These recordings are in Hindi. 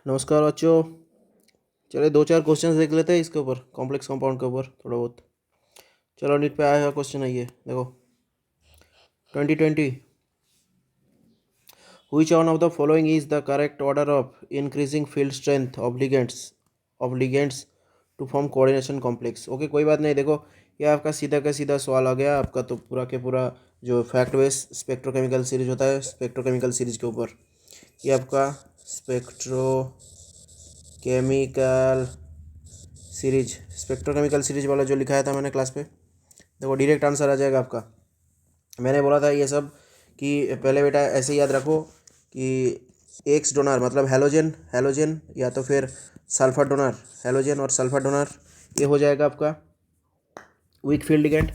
नमस्कार बच्चों। चलिए दो चार क्वेश्चंस देख लेते हैं इसके ऊपर, कॉम्प्लेक्स कंपाउंड के ऊपर थोड़ा बहुत। चलो नीट पे आया हुआ क्वेश्चन है ये देखो। 2020 which one of the following is the correct order of increasing field strength of ligands to form coordination complex। Okay कोई बात नहीं। देखो ये आपका सीधा का सीधा सवाल आ गया आपका, तो पूरा के पूरा जो फैक्ट बेस स्पेक्ट्रोकेमिकल सीरीज होता है स्पेक्ट्रोकेमिकल सीरीज के ऊपर, ये आपका स्पेक्ट्रोकेमिकल सीरीज वाला जो लिखाया था मैंने क्लास पे, देखो डायरेक्ट आंसर आ जाएगा आपका। मैंने बोला था ये सब कि पहले बेटा ऐसे याद रखो कि एक्स डोनर मतलब हैलोजन हैलोजन या तो फिर सल्फर डोनर, हैलोजन और सल्फर डोनर, ये हो जाएगा आपका वीक फील्ड लिगेंड।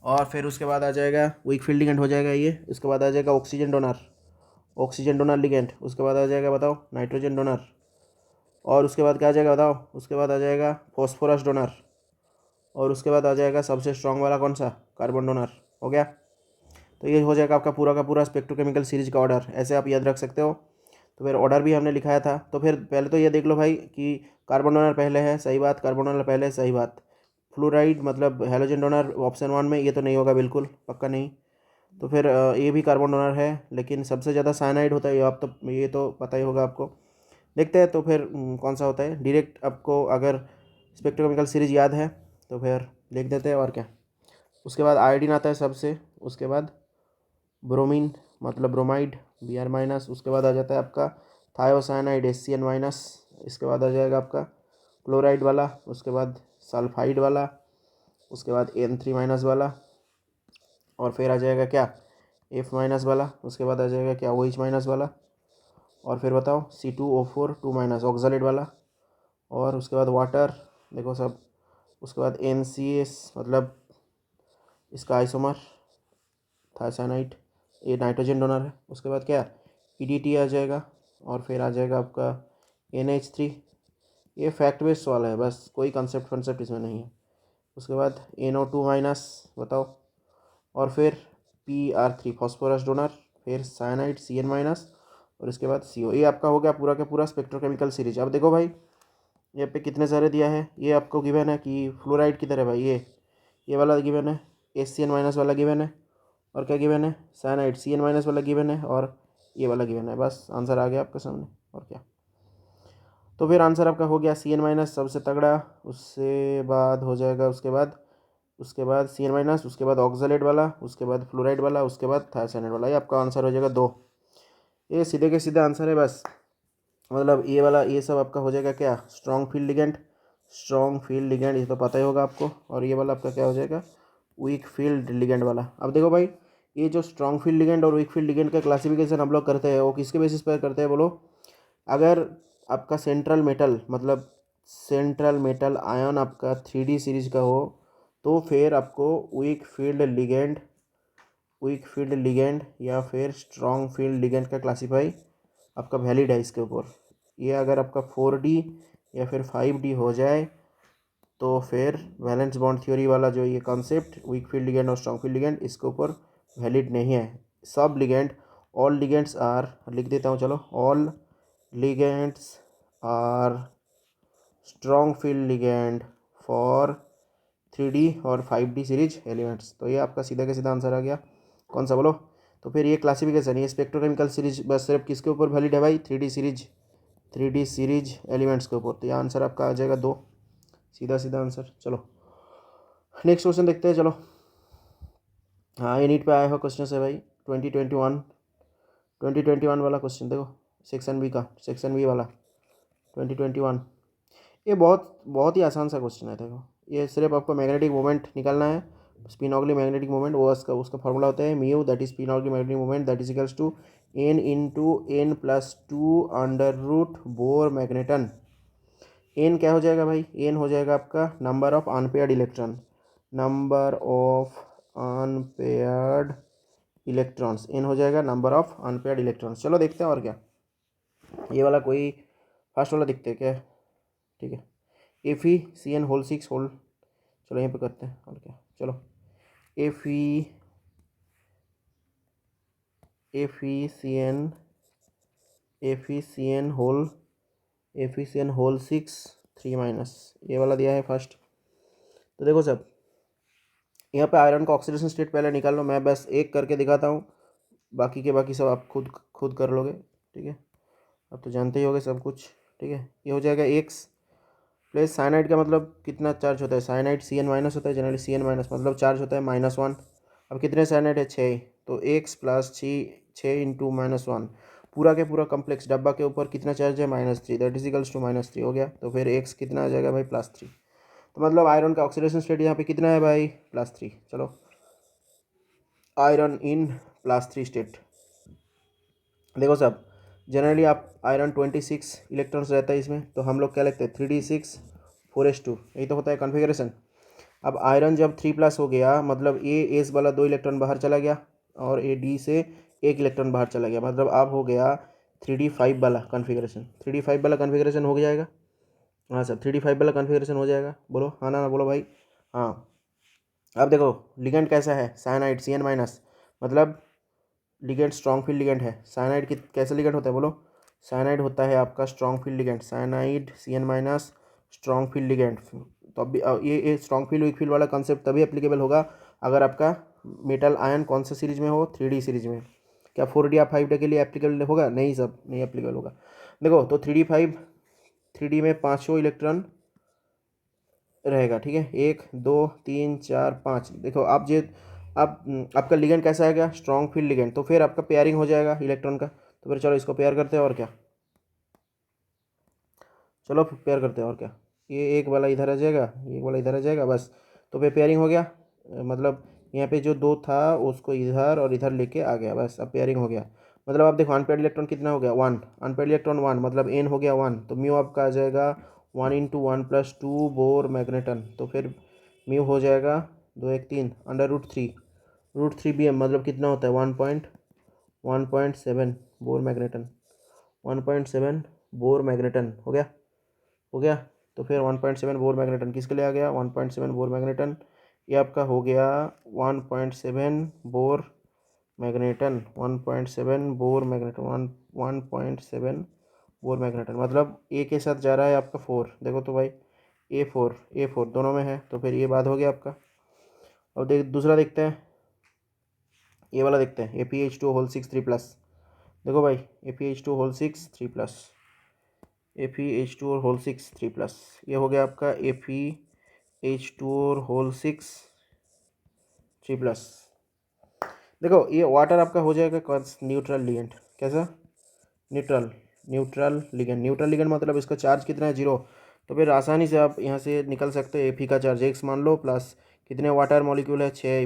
और फिर उसके बाद आ जाएगा वीक फील्ड लिगेंड हो जाएगा ये। उसके बाद आ जाएगा ऑक्सीजन डोनर लिगेंड। उसके बाद आ जाएगा बताओ नाइट्रोजन डोनर। और उसके बाद क्या आ जाएगा बताओ, उसके बाद आ जाएगा फॉस्फोरस डोनर। और उसके बाद आ जाएगा सबसे स्ट्रॉन्ग वाला कौन सा, कार्बन डोनर। हो गया। तो ये हो जाएगा आपका पूरा का पूरा स्पेक्ट्रोकेमिकल सीरीज का ऑर्डर। ऐसे आप याद रख सकते हो। तो फिर ऑर्डर भी हमने लिखाया था। तो फिर पहले तो ये देख लो भाई कि कार्बन डोनर पहले है, सही बात। कार्बन डोनर पहले है, सही बात। फ्लोराइड मतलब हैलोजन डोनर ऑप्शन 1 में, ये तो नहीं होगा, बिल्कुल पक्का नहीं। तो फिर ये भी कार्बन डोनर है, लेकिन सबसे ज़्यादा साइनाइड होता है, ये तो पता ही होगा आपको। देखते हैं तो फिर कौन सा होता है डायरेक्ट। आपको अगर स्पेक्ट्रोकेमिकल सीरीज याद है तो फिर देख देते हैं और क्या। उसके बाद आयोडीन आता है सबसे, उसके बाद ब्रोमीन मतलब ब्रोमाइड Br-। उसके बाद आ जाता है आपका थायोसाइनाइड HCN-। इसके बाद आ जाएगा आपका क्लोराइड वाला, उसके बाद सल्फाइड वाला, उसके बाद N3- वाला, और फिर आ जाएगा क्या F- वाला। उसके बाद आ जाएगा क्या OH- वाला। और फिर बताओ C2O4 2- ऑक्सालेट वाला। और उसके बाद वाटर, देखो सब। उसके बाद NCS मतलब इसका आइसोमर थायसाइनाइड, ये नाइट्रोजन डोनर है। उसके बाद क्या EDT आ जाएगा। और फिर आ जाएगा आपका NH3। ये फैक्ट बेस्ड सवाल है, बस कोई कंसेप्ट इसमें नहीं है। उसके बाद NO2- बताओ। और फिर PR3 फॉस्फोरस डोनर, फिर साइनाइड CN-। और इसके बाद CO। ये आपका हो गया पूरा का पूरा स्पेक्ट्रोकेमिकल सीरीज। अब देखो भाई ये पे कितने सारे दिया है। ये आपको गिवन है कि फ्लोराइड किधर है भाई, ये वाला गिवन है, HCN- वाला गिवन है। और क्या गिवन है, साइनाइड CN- वाला गिवन है, और ये वाला गिवन है। बस आंसर आ गया आपके सामने, और क्या। तो फिर आंसर आपका हो गया CN- सबसे तगड़ा। उससे बाद हो जाएगा उसके बाद CN-, उसके बाद ऑक्सालेट वाला, उसके बाद फ्लोराइड वाला, उसके बाद थायसाइनाइड वाला। ये आपका आंसर हो जाएगा 2। ये सीधे के सीधे आंसर है बस। मतलब ये वाला ये सब आपका हो जाएगा क्या स्ट्रॉन्ग फील्ड लिगेंड, ये तो पता ही होगा आपको। और ये वाला आपका क्या हो जाएगा वीक फील्ड लिगेंड वाला। अब देखो भाई ये जो स्ट्रॉन्ग फील्ड लिगेंड और वीक फील्ड लिगेंड का क्लासिफिकेशन हम लोग करते हैं वो किसके बेसिस पर करते हैं बोलो। अगर आपका सेंट्रल मेटल आयन आपका 3D सीरीज का हो, तो फिर आपको वीक फील्ड लिगेंड या फिर स्ट्रॉन्ग फील्ड लिगेंड का क्लासीफाई आपका वैलिड है इसके ऊपर। ये अगर आपका 4D या फिर 5D हो जाए तो फिर वैलेंस बॉन्ड थ्योरी वाला जो ये कॉन्सेप्ट वीक फील्ड लिगेंड और स्ट्रॉन्ग फील्ड लिगेंड इसके ऊपर वैलिड नहीं है। सब लिगेंड ऑल लिगेंड्स आर, लिख देता हूँ चलो, all ligands are strong field ligand for 3D और 5D सीरीज एलिमेंट्स। तो ये आपका सीधा का सीधा आंसर आ गया। कौन सा बोलो। तो फिर ये क्लासिफिकेशन ये स्पेक्ट्रोकेमिकल सीरीज बस सिर्फ किसके ऊपर वैलिड है भाई, 3D सीरीज एलिमेंट्स के ऊपर। तो ये आंसर आपका आ जाएगा 2, सीधा सीधा आंसर। चलो नेक्स्ट क्वेश्चन देखते हैं। चलो हाँ ये नीट पे आया हुआ क्वेश्चन है भाई। 2021 वाला क्वेश्चन देखो, सेक्शन बी वाला 2021। ये बहुत बहुत ही आसान सा क्वेश्चन है। देखो ये सिर्फ आपको मैग्नेटिक मोमेंट निकालना है, स्पिनॉर्गली मैग्नेटिक मोमेंट। वो उसका फॉर्मूला होता है mu, that is spin only magnetic moment, that is equals to N × N+2 Bohr magneton. N क्या हो जाएगा भाई, एन हो जाएगा आपका number of unpaired electrons. N हो जाएगा नंबर ऑफ अनपेयर्ड इलेक्ट्रॉन्स। चलो देखते हैं और क्या। ये वाला कोई फर्स्ट वाला दिखते हैं क्या, ठीक है। FeCN6 होल, चलो यहीं पे करते हैं और क्या। चलो FeCN होल एफिसियन होल 6 3 माइनस, ये वाला दिया है फर्स्ट। तो देखो सब, यहाँ पे आयरन का ऑक्सीडेशन स्टेट पहले निकाल लो, मैं बस एक करके दिखाता हूँ, बाकी के बाकी सब आप खुद खुद कर लोगे, ठीक है। अब तो जानते ही होगे सब कुछ, ठीक है। ये हो जाएगा एक्स प्लस साइनाइड का मतलब कितना चार्ज होता है, साइनाइड सी एन माइनस होता है जनरली, सी एन माइनस मतलब चार्ज होता है -1। अब कितने साइनाइड है, 6, तो एक्स प्लस 6 इंटू -1, पूरा के पूरा कम्प्लेक्स डब्बा के ऊपर कितना चार्ज है, -3, दैट इज इक्वल्स टू -3 हो गया। तो फिर एक्स कितना आ जाएगा भाई, +3। तो मतलब आयरन का ऑक्सीडेशन स्टेट यहाँ पे कितना है भाई, +3। चलो, आयरन इन +3 स्टेट। देखो साहब, जनरली आप आयरन 26 इलेक्ट्रॉन्स रहता है इसमें, तो हम लोग क्या लिखते हैं, 3d6 4s2, यही तो होता है कॉन्फ़िगरेशन। अब आयरन जब 3+ हो गया, मतलब ए एस वाला 2 इलेक्ट्रॉन बाहर चला गया और ए डी से 1 इलेक्ट्रॉन बाहर चला गया, मतलब अब हो गया 3d5 वाला कॉन्फ़िगरेशन। 3d5 वाला कॉन्फ़िगरेशन हो जाएगा। हाँ सर, 3d5 वाला कॉन्फ़िगरेशन हो जाएगा, बोलो हाँ ना बोलो भाई। हाँ, अब देखो लिगेंड कैसा है, साइनाइड सी एन माइनस, मतलब लिगेंड स्ट्रॉन्ग फील्ड लिगेंड है। साइनाइड की कैसे लिगेंड होता है बोलो, साइनाइड होता है आपका strong field ligand, cyanide C N minus strong field ligand. तो अभी ये स्ट्रॉन्ग फील्ड वीक फील्ड वाला कंसेप्ट तभी एप्लीकेबल होगा अगर आपका मेटल आयन कौन सा सीरीज में हो, 3D सीरीज में। क्या 4D या 5D के लिए एप्लीकेबल होगा, नहीं सब नहीं एप्लीकेबल होगा। देखो तो 3D5, 3D में 5 इलेक्ट्रॉन रहेगा, ठीक है, 1 2 3 4 5। देखो आप जे आप आपका लिगेंड कैसा आएगा, स्ट्रॉन्ग फील्ड लिगेंड, तो फिर आपका पेयरिंग हो जाएगा इलेक्ट्रॉन का। तो फिर चलो इसको पेयर करते हैं और क्या, चलो फिर पेयर करते हैं और क्या। ये एक वाला इधर आ जाएगा, ये एक वाला इधर आ जाएगा, बस। तो फिर पेयरिंग हो गया, मतलब यहाँ पे जो 2 था उसको इधर और इधर लेके आ गया, बस अब पेयरिंग हो गया। मतलब आप देखो अनपेयर्ड इलेक्ट्रॉन कितना हो गया, 1, अनपेयर्ड इलेक्ट्रॉन 1, मतलब एन हो गया 1, तो म्यू आपका आ जाएगा 1 × 1 + 2 बोर मैग्नेटन। तो फिर म्यू हो जाएगा 2 1 3 √3, √3 bm, मतलब कितना होता है 1.7 बोर मैग्नेटन, 1.7 बोर मैग्नेटन हो गया, हो गया। तो फिर 1.7 बोर मैग्नेटन किसके लिए आ गया, 1.7 बोर मैग्नेटन, ये आपका हो गया 1.7 bore magneton, 1.7 bore magneton, 1.7 bore magneton, मतलब ए के साथ जा रहा है आपका 4, देखो तो भाई A4 दोनों में है, तो फिर ये बात हो गया आपका। अब देख दूसरा देखते हैं, ये वाला देखते हैं, ApH2 होल 6 3+। देखो भाई ApH2 होल 6 3+, ApH2 और होल 6 3+, ये हो गया आपका ApH2 और होल 6 3+। देखो ये वाटर आपका हो जाएगा कौन, न्यूट्रल लिगेंड, कैसा, न्यूट्रल, न्यूट्रल लिगेंड मतलब इसका चार्ज कितना है, 0। तो फिर आसानी से आप यहाँ से निकल सकते हैं, Fe का चार्ज x मान लो, प्लस कितने वाटर मॉलिक्यूल है, 6,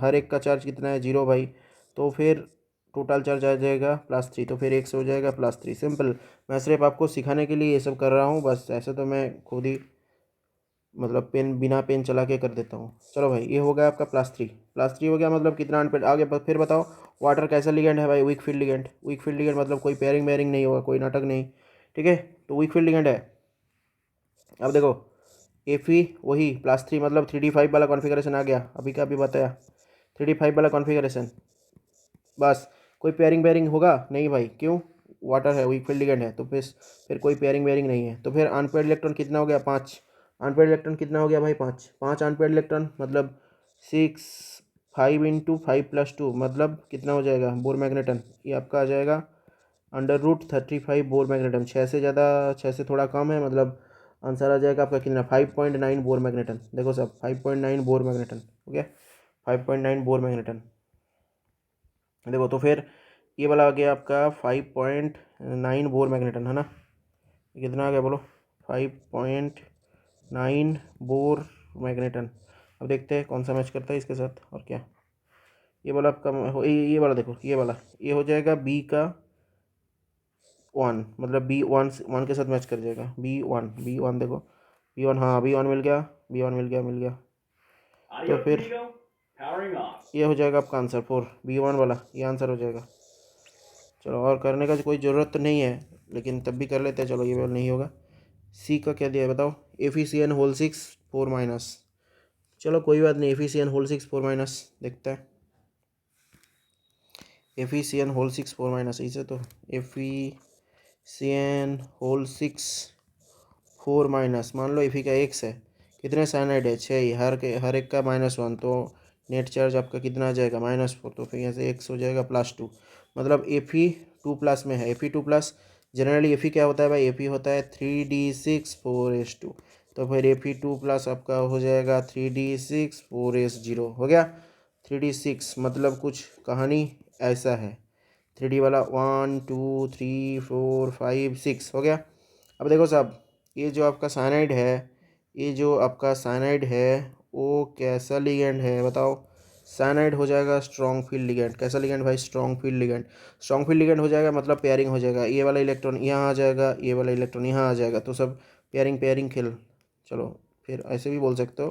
हर एक का चार्ज कितना है, 0 भाई। तो फिर टोटल चार्ज आ जाएगा +3, तो फिर x हो जाएगा +3, सिंपल। मैं सिर्फ आपको सिखाने के लिए ये सब कर रहा हूँ बस, ऐसे तो मैं खुद ही मतलब पेन बिना पेन चला के कर देता हूँ। चलो भाई ये हो गया आपका +3 हो गया, मतलब कितना अनपेड आगे फिर बताओ वाटर कैसा लिगेंड है भाई, weak field ligand, weak field ligand मतलब कोई पेयरिंग वेयरिंग नहीं होगा, कोई नाटक नहीं, ठीक है, तो वीक फील्ड लिगेंड है। अब देखो Fe वही +3, मतलब 3d5 वाला कॉन्फ़िगरेशन आ गया, अभी का अभी बताया 3d5 वाला कॉन्फ़िगरेशन, बस। कोई पेयरिंग वेयरिंग होगा नहीं भाई, क्यों, वाटर है, वीक फील्ड लिगेंड है, तो फिर कोई पेयरिंग वेयरिंग नहीं है। तो फिर अनपेयर्ड इलेक्ट्रॉन कितना हो गया, 5, अनपेयर्ड इलेक्ट्रॉन कितना हो गया भाई, 5 अनपेयर्ड इलेक्ट्रॉन, मतलब 6, 5 × 5 + 2, मतलब कितना हो जाएगा बोर मैग्नेटन, ये आपका आ जाएगा √35 बोर मैग्नेटन, 6 से ज़्यादा, 6 से थोड़ा कम है, मतलब आंसर आ जाएगा आपका कितना, 5.9 बोर मैग्नेटन। देखो सब 5.9 बोर मैग्नेटन हो गया, 5.9 बोर मैग्नेटन। देखो तो फिर ये वाला आ गया आपका 5.9 बोर मैग्नेटन, है ना, ये कितना आ गया बोलो, 5.9 बोर मैग्नेटन। अब देखते हैं कौन सा मैच करता है इसके साथ और क्या। ये वाला आपका ये वाला देखो, ये हो जाएगा B1, मतलब B1 के साथ मैच कर जाएगा, B1 देखो, B1, हाँ B1 मिल गया, मिल गया। तो फिर ये हो जाएगा आपका आंसर 4, B1 वाला ये आंसर हो जाएगा। चलो और करने का कोई ज़रूरत तो नहीं है, लेकिन तब भी कर लेते हैं, चलो ये वाला नहीं होगा। सी का क्या दिया है बताओ, एफिसियन होल 6 4 माइनस, चलो कोई बात नहीं, एफिसियन होल 6 4 माइनस देखते हैं, एफिसियन होल 6 4 माइनस, इसे तो CN6 4 माइनस, मान लो Fe का x है, कितने साइनाइड है 6 ही, हर एक का -1, तो नेट चार्ज आपका कितना आ जाएगा -4, तो फिर यहाँ से x हो जाएगा +2, मतलब Fe2+ में है। Fe2+, जनरली Fe क्या होता है भाई, Fe होता है 3d6 4s2, तो फिर Fe2+ आपका हो जाएगा 3d6 4s0 हो गया। 3d6 मतलब कुछ कहानी ऐसा है, 3D वाला 1 2 3 4 5 6 हो गया। अब देखो साहब, ये जो आपका साइनाइड है, ये जो आपका साइनाइड है वो कैसा लिगेंड है बताओ। साइनाइड हो जाएगा स्ट्रॉन्ग फील्ड लिगेंड। कैसा लिगेंड भाई, strong field ligand. Strong field ligand हो जाएगा मतलब पेयरिंग हो जाएगा, ये वाला इलेक्ट्रॉन यहाँ आ जाएगा, ये वाला इलेक्ट्रॉन यहाँ आ जाएगा, तो सब पेयरिंग पेयरिंग खेल। चलो फिर ऐसे भी बोल सकते हो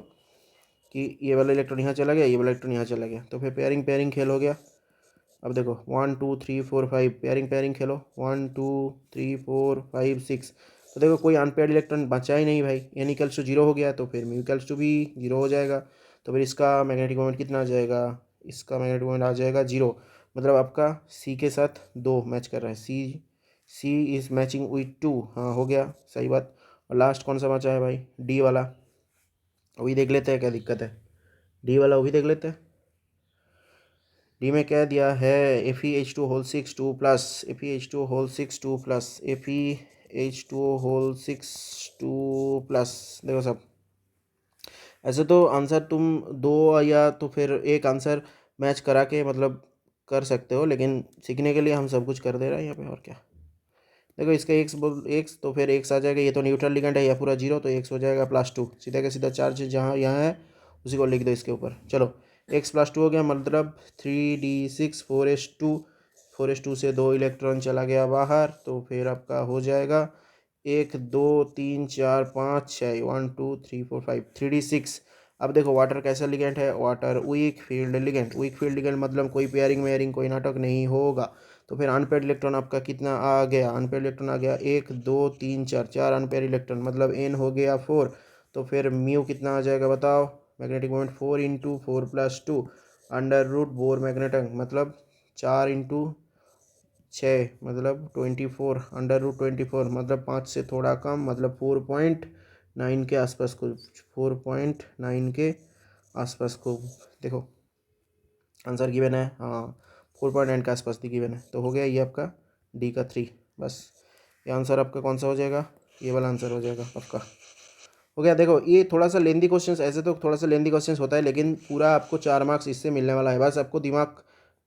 कि ये वाला इलेक्ट्रॉन यहाँ चला गया, ये वाला इलेक्ट्रॉन यहाँ चला गया, तो फिर पेयरिंग पेयरिंग खेल हो गया। अब देखो 1 2 3 4 5 पेयरिंग पेयरिंग खेलो, 1 2 3 4 5 6, तो देखो कोई अनपेयर्ड इलेक्ट्रॉन बचा ही नहीं भाई, एन इक्वल्स टू जीरो हो गया, तो फिर म्यू इक्वल्स टू भी जीरो हो जाएगा, तो फिर इसका मैग्नेटिक मोमेंट कितना आ जाएगा, इसका मैग्नेटिक मोमेंट आ जाएगा जीरो, मतलब आपका सी के साथ 2 मैच कर रहा है, सी इज मैचिंग विथ 2, हाँ हो गया सही बात। और लास्ट कौन सा बचा है भाई, डी वाला, वही देख लेते हैं क्या दिक्कत है, डी वाला वही देख लेते हैं। डी में क्या दिया है, FeH2 6 2 plus, FeH2 6 2 plus, FeH2 6 2 plus. देखो सब, ऐसे तो आंसर तुम दो या तो फिर एक आंसर मैच करा के मतलब कर सकते हो, लेकिन सीखने के लिए हम सब कुछ कर दे रहे हैं यहाँ पे, और क्या। देखो इसका एक्स बोल एक्स, तो फिर एक्स आ जाएगा, ये तो न्यूट्रल लिगेंड है, या पूरा जीरो, तो एक्स हो जाएगा +2, सीधा का सीधा चार्ज जहाँ यहाँ है उसी को लिख दो इसके ऊपर। चलो x+2 हो गया, मतलब 3d6 4s2 से 2 इलेक्ट्रॉन चला गया बाहर, तो फिर आपका हो जाएगा 1 2 3 4 5 6, 1 2 3 4 5 3d6। अब देखो वाटर कैसा लिगेंड है, water weak field ligand, weak field ligand मतलब कोई पेयरिंग वेयरिंग कोई नाटक नहीं होगा, तो फिर अनपेयर्ड इलेक्ट्रॉन आपका कितना आ गया, अनपेयर्ड इलेक्ट्रॉन आ गया 1 2 3 4, 4 अनपेयर्ड इलेक्ट्रॉन, मतलब n हो गया 4, तो फिर म्यू कितना आ जाएगा बताओ, मैग्नेटिक मोमेंट 4 इंटू 4+2 √बोर मैग्नेटम, मतलब 4 इंटू 6 मतलब 24, √24 मतलब 5 से थोड़ा कम, मतलब 4.9 के आसपास को, 4.9 के आसपास को। देखो आंसर गिवन है, हाँ 4.9 के आसपास गिवन है, तो हो गया ये आपका डी का 3। बस ये आंसर आपका कौन सा हो जाएगा, ये वाला आंसर हो जाएगा आपका, हो गया। देखो ये थोड़ा सा लेंदी क्वेश्चंस, ऐसे तो थोड़ा सा लेंदी क्वेश्चंस होता है, लेकिन पूरा आपको 4 मार्क्स इससे मिलने वाला है। बस आपको दिमाग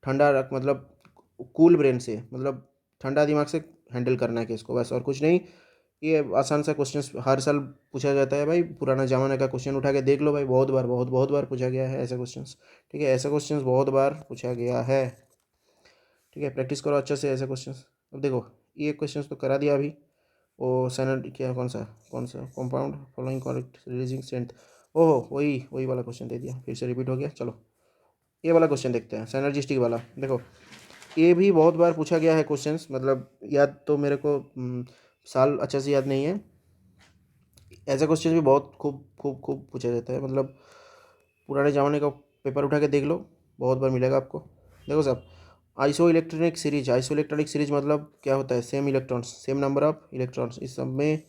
ठंडा रख, मतलब कूल ब्रेन से, मतलब ठंडा दिमाग से हैंडल करना है केस को, बस और कुछ नहीं। ये आसान सा क्वेश्चंस हर साल पूछा जाता है भाई, पुराना ज़माने का क्वेश्चन उठा के देख लो भाई, बहुत बार बहुत बहुत बार पूछा गया है ऐसा क्वेश्चंस। ठीक है, ऐसा क्वेश्चंस बहुत बार पूछा गया है। ठीक है, प्रैक्टिस करो अच्छा से ऐसे क्वेश्चंस। अब देखो ये क्वेश्चंस तो करा दिया अभी, वो सैनड क्या कौन सा compound following correct releasing strength, ओहो वही वही वाला क्वेश्चन दे दिया, फिर से रिपीट हो गया। चलो ये वाला क्वेश्चन देखते हैं, सैनर्जिस्टिक वाला। देखो ये भी बहुत बार पूछा गया है क्वेश्चंस, मतलब याद तो मेरे को साल अच्छे से याद नहीं है, ऐसे क्वेश्चन भी बहुत खूब खूब खूब पूछा जाता है, मतलब पुराने ज़माने का पेपर उठा के देख लो, बहुत बार मिलेगा आपको। देखो साहब, आइसो इलेक्ट्रॉनिक सीरीज मतलब क्या होता है, same electrons same number of electrons, इस सब में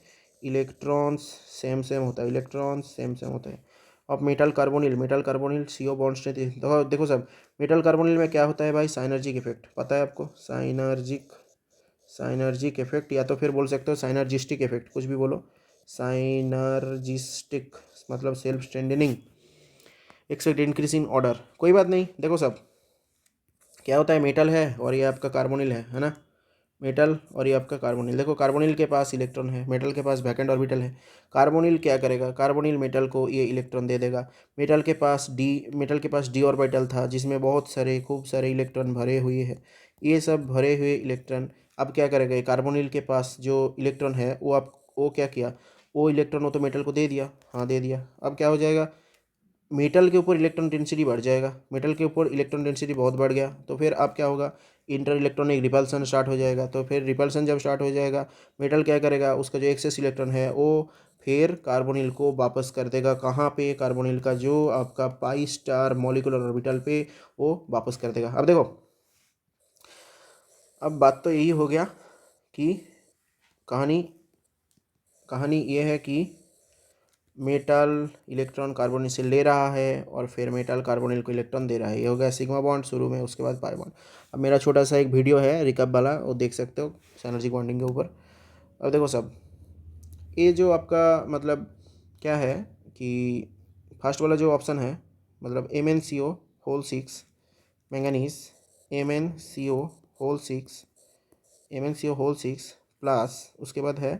इलेक्ट्रॉन्स सेम सेम होता है, इलेक्ट्रॉन्स सेम सेम होता है। अब metal carbonyl CO bond strength, देखो साहब मेटल कार्बोनिल में क्या होता है भाई, साइनर्जिक इफेक्ट पता है आपको, साइनर्जिक इफेक्ट, या तो फिर बोल सकते हो साइनर्जिस्टिक इफेक्ट, कुछ भी बोलो। साइनर्जिस्टिक मतलब सेल्फ स्ट्रेंथनिंग, एक्सेट इंक्रीजिंग ऑर्डर, कोई बात नहीं। देखो साहब क्या होता है, मेटल है और ये आपका कार्बोनिल है ना, मेटल और ये आपका कार्बोनिल। देखो कार्बोनिल के पास इलेक्ट्रॉन है, मेटल के पास वैकेंट ऑर्बिटल है। कार्बोनिल क्या करेगा, कार्बोनिल मेटल को ये इलेक्ट्रॉन दे देगा। मेटल के पास डी ऑर्बिटल था जिसमें बहुत सारे खूब सारे इलेक्ट्रॉन भरे हुए हैं, ये सब भरे हुए इलेक्ट्रॉन अब क्या करेगा, ये कार्बोनिल के पास जो इलेक्ट्रॉन है वो क्या किया, वो इलेक्ट्रॉन वो तो मेटल को दे दिया, हाँ दे दिया। अब क्या हो जाएगा, मेटल के ऊपर इलेक्ट्रॉन डेंसिटी बढ़ जाएगा, मेटल के ऊपर इलेक्ट्रॉन डेंसिटी बहुत बढ़ गया, तो फिर अब क्या होगा, इंटर इलेक्ट्रॉनिक रिपल्सन स्टार्ट हो जाएगा। तो फिर रिपल्सन जब स्टार्ट हो जाएगा, मेटल क्या करेगा, उसका जो एक्सेस इलेक्ट्रॉन है वो फिर कार्बोनिल को वापस कर देगा, कहाँ पे, कार्बोनिल का जो आपका π मॉलिक्यूलर ऑर्बिटल पे वो वापस कर देगा। अब देखो अब बात तो यही हो गया कि कहानी कहानी ये है कि मेटल इलेक्ट्रॉन कार्बोनिल से ले रहा है और फिर मेटल कार्बोनिल को इलेक्ट्रॉन दे रहा है। ये हो गया सिग्मा बॉन्ड शुरू में, उसके बाद पाई बॉन्ड। अब मेरा छोटा सा एक वीडियो है रिकअप वाला, वो देख सकते हो सिनर्जी बॉन्डिंग के ऊपर। अब देखो सब, ये जो आपका मतलब क्या है कि फर्स्ट वाला जो ऑप्शन है मतलब MnCO whole 6 manganese, MnCO whole 6 MnCO whole 6 plus उसके बाद है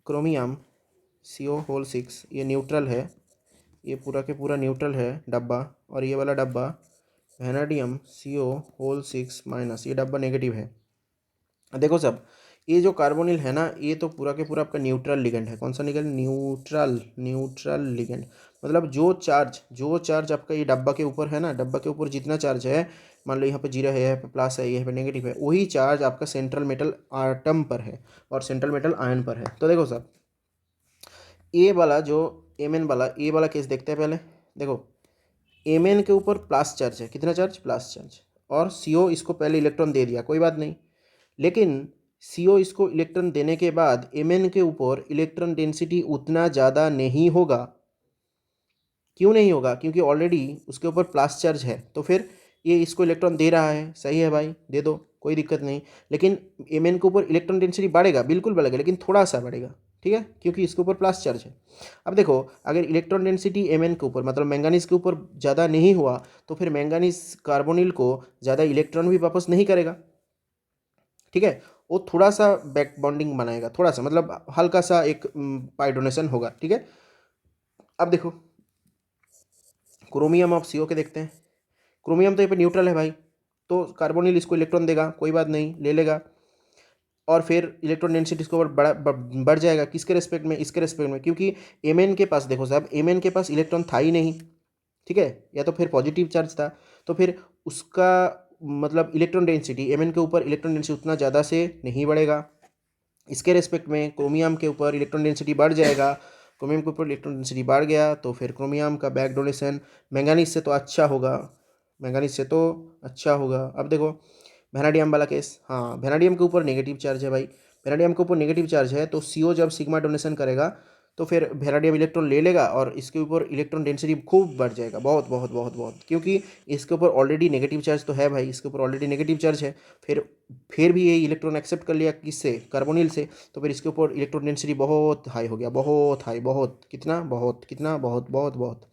क्रोमियम CO होल 6, ये न्यूट्रल है, ये पूरा के पूरा न्यूट्रल है डब्बा। और ये वाला डब्बा वेनेडियम CO होल 6 माइनस, ये डब्बा नेगेटिव है। देखो सब, ये जो कार्बोनिल है ना, ये तो पूरा के पूरा आपका न्यूट्रल लिगेंड है। कौन सा लिगेंड? Neutral ligand. मतलब जो चार्ज आपका ये डब्बा के ऊपर है ना, डब्बा के ऊपर जितना चार्ज है, मान लो यहाँ पे 0 है, यहाँ पे प्लस है, यहाँ पे नेगेटिव है, वही चार्ज आपका सेंट्रल मेटल आटम पर है और सेंट्रल मेटल आयन पर है। तो देखो सब, ए वाला जो Mn वाला, ए वाला केस देखते हैं पहले। देखो Mn के ऊपर प्लस चार्ज है, कितना चार्ज? Plus charge. और CO इसको पहले इलेक्ट्रॉन दे दिया, कोई बात नहीं। लेकिन CO इसको इलेक्ट्रॉन देने के बाद Mn के ऊपर इलेक्ट्रॉन डेंसिटी उतना ज़्यादा नहीं होगा। क्यों नहीं होगा? क्योंकि ऑलरेडी उसके ऊपर प्लस चार्ज है। तो फिर ये इसको इलेक्ट्रॉन दे रहा है, सही है भाई, दे दो, कोई दिक्कत नहीं। लेकिन Mn के ऊपर इलेक्ट्रॉन डेंसिटी बढ़ेगा, बिल्कुल बढ़ेगा, लेकिन थोड़ा सा बढ़ेगा, ठीक है, क्योंकि इसके ऊपर प्लस चार्ज है। अब देखो, अगर इलेक्ट्रॉन डेंसिटी Mn के ऊपर मतलब मैंगानीज के ऊपर ज़्यादा नहीं हुआ, तो फिर मैंगानीज कार्बोनिल को ज़्यादा इलेक्ट्रॉन भी वापस नहीं करेगा, ठीक है। वो थोड़ा सा बैक बॉन्डिंग बनाएगा, थोड़ा सा मतलब हल्का सा एक पाई डोनेशन होगा, ठीक है। अब देखो क्रोमियम ऑफ CO के देखते हैं। क्रोमियम तो यहाँ पे न्यूट्रल है भाई, तो कार्बोनिल इसको इलेक्ट्रॉन देगा, कोई बात नहीं, ले लेगा। और फिर इलेक्ट्रॉन डेंसिटी इसके ऊपर बढ़ जाएगा, किसके रेस्पेक्ट में? इसके रेस्पेक्ट में, क्योंकि Mn के पास देखो साहब, Mn के पास इलेक्ट्रॉन था ही नहीं, ठीक है, या तो फिर पॉजिटिव चार्ज था। तो फिर उसका मतलब इलेक्ट्रॉन डेंसिटी Mn के ऊपर इलेक्ट्रॉन डेंसिटी उतना ज़्यादा से नहीं बढ़ेगा। इसके रेस्पेक्ट में क्रोमियम के ऊपर इलेक्ट्रॉन डेंसिटी बढ़ जाएगा। क्रोमियम के ऊपर इलेक्ट्रॉन डेंसिटी बढ़ गया तो फिर क्रोमियम का बैक डोनेशन मैंगानीज से तो अच्छा होगा, मैंगानीज से तो अच्छा होगा। अब देखो वेनेडियम वाला केस, हाँ वेनेडियम के ऊपर नेगेटिव चार्ज है भाई, वेनेडियम के ऊपर नेगेटिव चार्ज है, तो CO जब सिग्मा डोनेशन करेगा तो फिर वेनेडियम इलेक्ट्रॉन ले लेगा और इसके ऊपर इलेक्ट्रॉन डेंसिटी खूब बढ़ जाएगा, बहुत बहुत बहुत बहुत, क्योंकि इसके ऊपर ऑलरेडी नेगेटिव चार्ज तो है भाई, इसके ऊपर ऑलरेडी नेगेटिव चार्ज है। फिर भी ये इलेक्ट्रॉन एक्सेप्ट कर लिया किससे? कार्बोनिल से। तो फिर इसके ऊपर इलेक्ट्रॉन डेंसिटी बहुत हाई हो गया, बहुत हाई, बहुत कितना, बहुत कितना, बहुत बहुत बहुत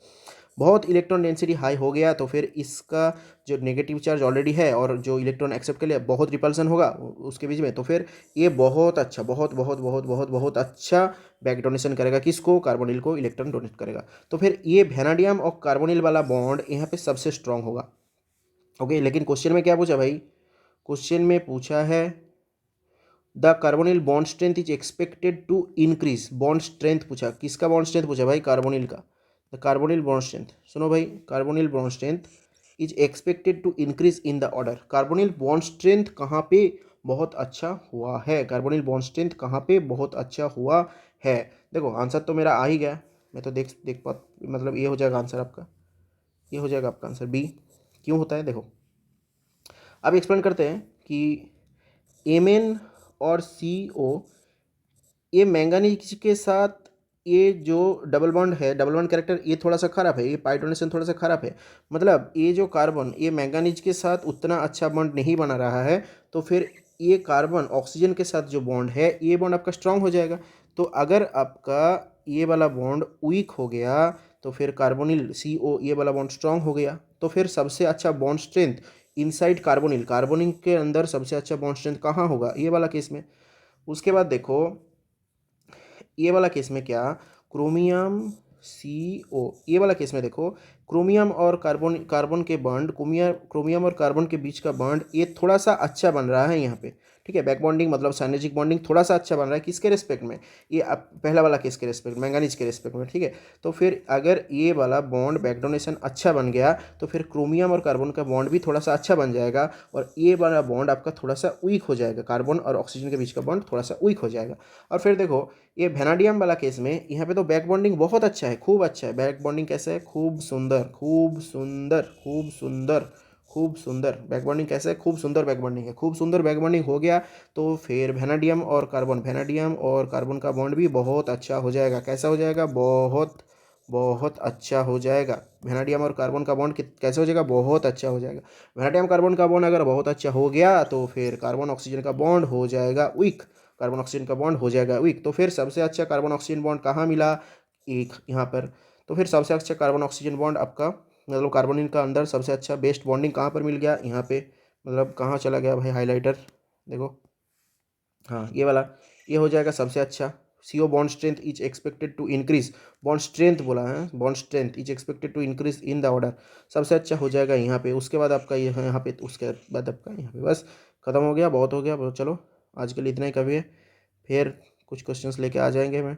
बहुत इलेक्ट्रॉन डेंसिटी हाई हो गया। तो फिर इसका जो नेगेटिव चार्ज ऑलरेडी है और जो इलेक्ट्रॉन एक्सेप्ट कर लिया, बहुत रिपल्सन होगा उसके बीच में। तो फिर ये बहुत अच्छा, बहुत बहुत बहुत बहुत बहुत अच्छा बैक डोनेशन करेगा, किसको? कार्बोनिल को इलेक्ट्रॉन डोनेट करेगा। तो फिर ये वेनेडियम और कार्बोनिल वाला बॉन्ड यहाँ पे सबसे स्ट्रांग होगा, ओके। लेकिन क्वेश्चन में क्या पूछा भाई? क्वेश्चन में पूछा है the carbonyl bond strength is expected to increase. Bond strength पूछा, किसका बॉन्ड स्ट्रेंथ पूछा भाई? कार्बोनिल का। द कार्बोनिल बॉन्ड स्ट्रेंथ, सुनो भाई, carbonyl bond strength is expected to increase in the order. Carbonyl bond strength कहाँ पे बहुत अच्छा हुआ है? कार्बोनिल बॉन्ड स्ट्रेंथ कहाँ पे बहुत अच्छा हुआ है? देखो आंसर तो मेरा आ ही गया, मैं तो देख देख पा, मतलब ये हो जाएगा आंसर आपका, ये हो जाएगा आपका आंसर बी। क्यों होता है देखो, अब एक्सप्लेन करते हैं कि Mn और CO, ये मैंगानीज के साथ ये जो डबल बॉन्ड है, डबल बॉन्ड कैरेक्टर ये थोड़ा सा खराब है, ये पाई डोनेशन थोड़ा सा खराब है। मतलब ये जो कार्बन ये मैंगानीज के साथ उतना अच्छा बॉन्ड नहीं बना रहा है, तो फिर ये कार्बन ऑक्सीजन के साथ जो बॉन्ड है, ये बॉन्ड आपका स्ट्रांग हो जाएगा। तो अगर आपका ये वाला बॉन्ड वीक हो गया तो फिर कार्बोनिल CO ये वाला बॉन्ड स्ट्रांग हो गया। तो फिर सबसे अच्छा bond strength inside carbonyl, carbonyl के अंदर सबसे अच्छा बॉन्ड स्ट्रेंथ कहाँ होगा? ये वाला केस में। उसके बाद देखो ये वाला केस में क्या, क्रोमियम CO, ये वाला केस में देखो क्रोमियम और कार्बन के बॉन्ड, क्रोमियम और कार्बन के बीच का बॉन्ड ये थोड़ा सा अच्छा बन रहा है यहाँ पे, ठीक है। बैक बॉन्डिंग मतलब साइनेर्जिक बॉन्डिंग थोड़ा सा अच्छा बन रहा है, किसके रेस्पेक्ट में? ये पहला वाला केस के रेस्पेक्ट, मैंगानीज के रेस्पेक्ट में, ठीक है। तो फिर अगर ये वाला बॉन्ड बैक डोनेशन अच्छा बन गया तो फिर क्रोमियम और कार्बन का बॉन्ड भी थोड़ा सा अच्छा बन जाएगा और ये वाला बॉन्ड आपका थोड़ा सा वीक हो जाएगा, कार्बन और ऑक्सीजन के बीच का बॉन्ड थोड़ा सा वीक हो जाएगा। और फिर देखो ये वेनाडियम वाला केस में यहाँ पे तो बैक बॉन्डिंग बहुत अच्छा है, खूब अच्छा है। बैक बॉन्डिंग कैसा है? खूब सुंदर, खूब सुंदर, खूब सुंदर, खूब सुंदर बैक बॉन्डिंग कैसे है, खूब सुंदर बैक बॉन्डिंग है। खूब सुंदर बैक बॉन्डिंग हो गया तो फिर वेनाडियम और कार्बन का बॉन्ड भी बहुत अच्छा हो जाएगा। कैसा हो जाएगा, बहुत बहुत अच्छा हो जाएगा। वेनाडियम और कार्बन का बॉन्ड कैसे हो जाएगा, बहुत अच्छा हो जाएगा। वेनाडियम कार्बन का बॉन्ड अगर बहुत अच्छा हो गया तो फिर कार्बन ऑक्सीजन का बॉन्ड हो जाएगा वीक। कार्बन ऑक्सीजन का बॉन्ड हो जाएगा वीक। तो फिर सबसे अच्छा कार्बन ऑक्सीजन बॉन्ड कहाँ मिला, एक यहाँ पर। तो फिर सबसे अच्छा कार्बन ऑक्सीजन बॉन्ड आपका, मतलब कार्बोनिल का अंदर सबसे अच्छा बेस्ट बॉन्डिंग कहाँ पर मिल गया, यहाँ पे। मतलब कहाँ चला गया भाई हाइलाइटर, देखो, हाँ ये वाला। ये हो जाएगा सबसे अच्छा। CO bond strength is expected to increase, bond strength बोला है, bond strength is expected to increase in the order. सबसे अच्छा हो जाएगा यहाँ पे। उसके बाद आपका ये है यहाँ पे, उसके बाद आपका यहाँ पे। बस खत्म हो गया, बहुत हो गया, चलो आज के लिए इतना ही काफ़ी है। फिर कुछ क्वेश्चंस लेके आ जाएंगे मैं।